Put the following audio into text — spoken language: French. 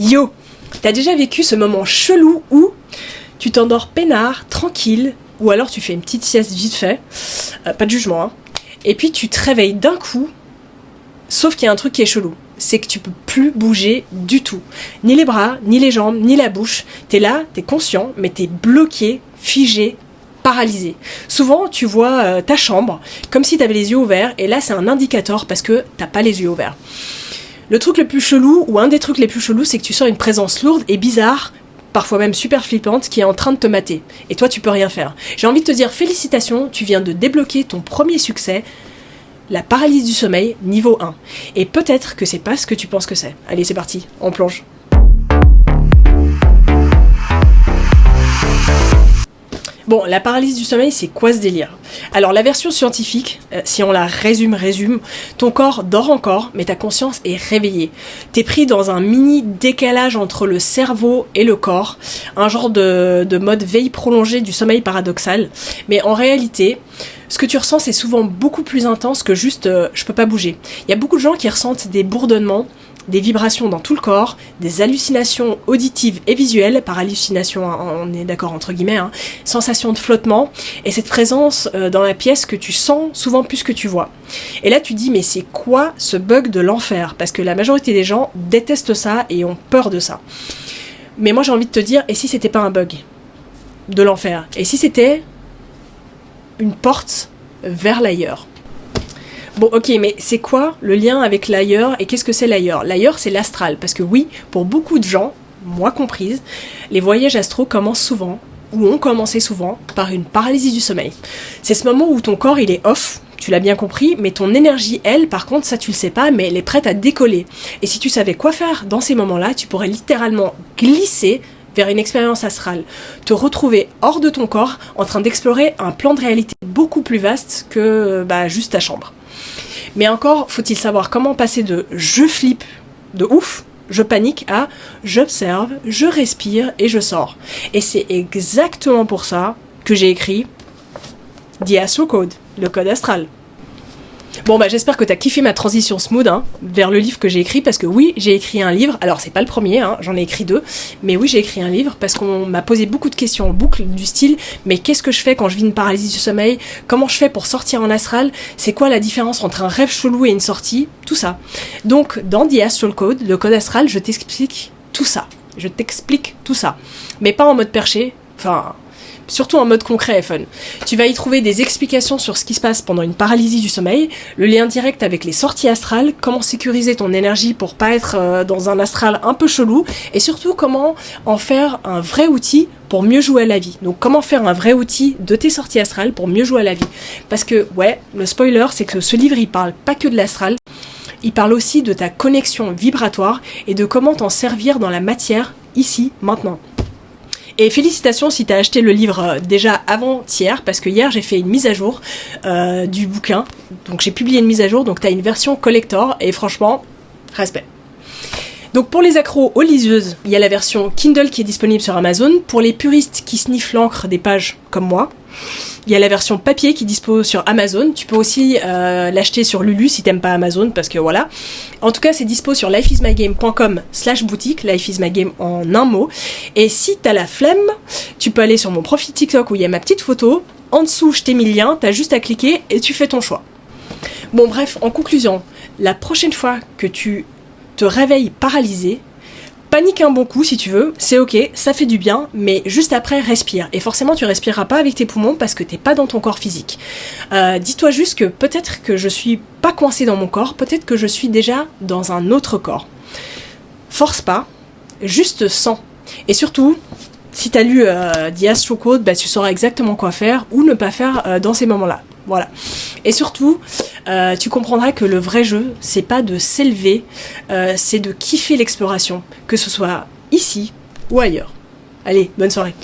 Yo, t'as déjà vécu ce moment chelou où tu t'endors peinard, tranquille, ou alors tu fais une petite sieste vite fait, pas de jugement, hein, et puis tu te réveilles d'un coup, sauf qu'il y a un truc qui est chelou, c'est que tu peux plus bouger du tout. Ni les bras, ni les jambes, ni la bouche. T'es là, t'es conscient, mais t'es bloqué, figé, paralysé. Souvent, tu vois ta chambre comme si t'avais les yeux ouverts, et là c'est un indicateur parce que t'as pas les yeux ouverts. Le truc le plus chelou, ou un des trucs les plus chelous, c'est que tu sens une présence lourde et bizarre, parfois même super flippante, qui est en train de te mater. Et toi, tu peux rien faire. J'ai envie de te dire félicitations, tu viens de débloquer ton premier succès, la paralysie du sommeil, niveau 1. Et peut-être que c'est pas ce que tu penses que c'est. Allez, c'est parti, on plonge. Bon, la paralysie du sommeil, c'est quoi ce délire ? Alors, la version scientifique, si on la résume, ton corps dort encore, mais ta conscience est réveillée. T'es pris dans un mini décalage entre le cerveau et le corps, un genre de mode veille prolongée du sommeil paradoxal. Mais en réalité, ce que tu ressens, c'est souvent beaucoup plus intense que juste je peux pas bouger. Il y a beaucoup de gens qui ressentent des bourdonnements, des vibrations dans tout le corps, des hallucinations auditives et visuelles, par hallucination, on est d'accord entre guillemets, sensation de flottement, et cette présence dans la pièce que tu sens souvent plus que tu vois. Et là tu dis mais c'est quoi ce bug de l'enfer ? Parce que la majorité des gens détestent ça et ont peur de ça. Mais moi j'ai envie de te dire, et si c'était pas un bug de l'enfer ? Et si c'était une porte vers l'ailleurs ? Bon, ok, mais c'est quoi le lien avec l'ailleurs et qu'est-ce que c'est l'ailleurs ? L'ailleurs, c'est l'astral, parce que oui, pour beaucoup de gens, moi comprise, les voyages astraux commencent souvent, ou ont commencé souvent, par une paralysie du sommeil. C'est ce moment où ton corps, il est off, tu l'as bien compris, mais ton énergie, elle, par contre, ça tu le sais pas, mais elle est prête à décoller. Et si tu savais quoi faire dans ces moments-là, tu pourrais littéralement glisser vers une expérience astrale, te retrouver hors de ton corps, en train d'explorer un plan de réalité beaucoup plus vaste que juste ta chambre. Mais encore, faut-il savoir comment passer de « je flippe de ouf », je panique à « j'observe, je respire et je sors ». Et c'est exactement pour ça que j'ai écrit The Astral Code, le code astral. Bon j'espère que t'as kiffé ma transition smooth vers le livre que j'ai écrit, parce que oui, j'ai écrit un livre, alors c'est pas le premier, j'en ai écrit 2, mais oui, j'ai écrit un livre parce qu'on m'a posé beaucoup de questions en boucle du style mais qu'est-ce que je fais quand je vis une paralysie du sommeil ? Comment je fais pour sortir en astral ? C'est quoi la différence entre un rêve chelou et une sortie ? Tout ça. Donc dans The Astral Code, le code astral, je t'explique tout ça. Mais pas en mode perché, surtout en mode concret et fun. Tu vas y trouver des explications sur ce qui se passe pendant une paralysie du sommeil, le lien direct avec les sorties astrales, comment sécuriser ton énergie pour pas être dans un astral un peu chelou, et surtout comment en faire un vrai outil pour mieux jouer à la vie. Donc comment faire un vrai outil de tes sorties astrales pour mieux jouer à la vie. Parce que, le spoiler, c'est que ce livre, il parle pas que de l'astral, il parle aussi de ta connexion vibratoire et de comment t'en servir dans la matière, ici, maintenant. Et félicitations si t'as acheté le livre déjà avant-hier, parce que hier j'ai fait une mise à jour du bouquin. Donc j'ai publié une mise à jour, donc t'as une version collector, et franchement, respect. Donc pour les accros aux liseuses, il y a la version Kindle qui est disponible sur Amazon. Pour les puristes qui sniffent l'encre des pages comme moi, il y a la version papier qui dispose sur Amazon. Tu peux aussi l'acheter sur Lulu si t'aimes pas Amazon, parce que voilà. En tout cas, c'est dispo sur lifeismygame.com/boutique, Life is my game en un mot. Et si t'as la flemme, tu peux aller sur mon profil TikTok où il y a ma petite photo. En dessous, je t'ai mis le lien, t'as juste à cliquer et tu fais ton choix. Bon bref, en conclusion, la prochaine fois que tu te réveilles paralysé, panique un bon coup si tu veux, c'est ok, ça fait du bien, mais juste après, respire. Et forcément, tu respireras pas avec tes poumons parce que t'es pas dans ton corps physique. Dis-toi juste que peut-être que je suis pas coincée dans mon corps, peut-être que je suis déjà dans un autre corps. Force pas, juste sens. Et surtout, si t'as lu The Astral Code, tu sauras exactement quoi faire ou ne pas faire dans ces moments-là. Voilà. Et surtout, tu comprendras que le vrai jeu, c'est pas de s'élever, c'est de kiffer l'exploration, que ce soit ici ou ailleurs. Allez, bonne soirée.